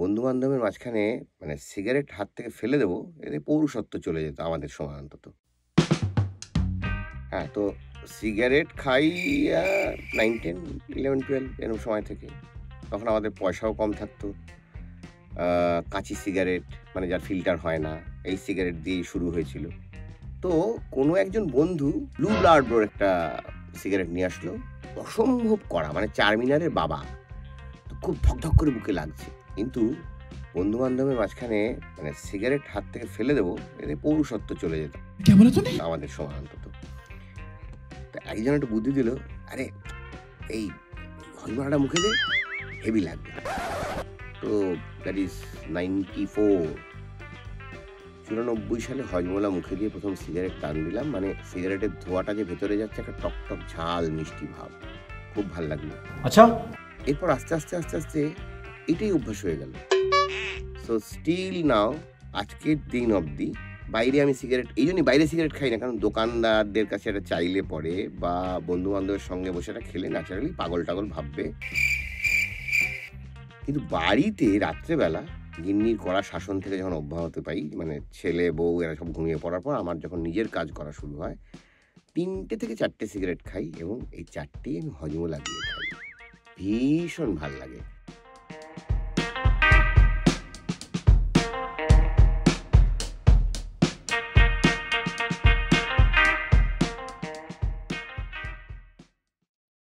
বন্ধু-বান্ধবের মাঝখানে মানে সিগারেট হাত থেকে ফেলে দেবো, এতে পৌরুষত্ব চলে যেত আমাদের সময় অন্তত। হ্যাঁ, তো সিগারেট খাই আ 9, 10, 11, 12 এরকম সময় থেকে। তখন আমাদের পয়সাও কম থাকতো। আ কাঁচি সিগারেট মানে যার ফিল্টার হয় না, এই সিগারেট দিয়েই শুরু হয়েছিল। তো কোনো একজন বন্ধু ব্লু ব্লাড বলে একটা সিগারেট নিয়ে আসলো। অসম্ভব কড়া মানে চারমিনারের বাবা। তো খুব ধক করে বুকে লাগছে। কিন্তু বন্ধু-বান্ধবের মাঝখানে মানে সিগারেট হাত থেকে ফেলে দেবো, এতে পৌরুষত্ব চলে যেত क्या बोला तूने? আমাদের সময় অন্তত। তো একজন একটা বুদ্ধি দিল, "আরে এই হজমলাটা মুখে দে, হেভি লাগবে।" তো দ্যাট ইজ 94 94 সালে হজমলা মুখে দিয়ে ১ম সিগারেট টান দিলাম। মানে সিগারেটের ধোঁয়াটা যে ভেতরে যাচ্ছে একটা টকটক ঝাল মিষ্টি ভাব। খুব ভাল লাগলো। अच्छा এরপর আস্তে এটাই অভ্যাস হয়ে গেল। সো স্টিল নাও আজকের দিন অবধি বাইরে আমি সিগারেট এইজন্যই বাইরে সিগারেট খাই না। কারণ দোকানদারদের কাছে এটা চাইলে পরে বা বন্ধু-বান্ধবের সঙ্গে বসে এটা খেলে ন্যাচারালি পাগল-টাগল ভাববে। কিন্তু বাড়িতে রাত্রেবেলা গিন্নির কড়া শাসন থেকে যখন অব্যাহতি পাই, মানে ছেলে, বউ এরা সব ঘুমিয়ে পড়ার পর আমার যখন নিজের কাজ করা শুরু হয়, ৩টে থেকে ৪টে সিগারেট খাই এবং এই ৪টেই আমি হজমোলা দিয়ে খাই। ভীষণ ভাল লাগে।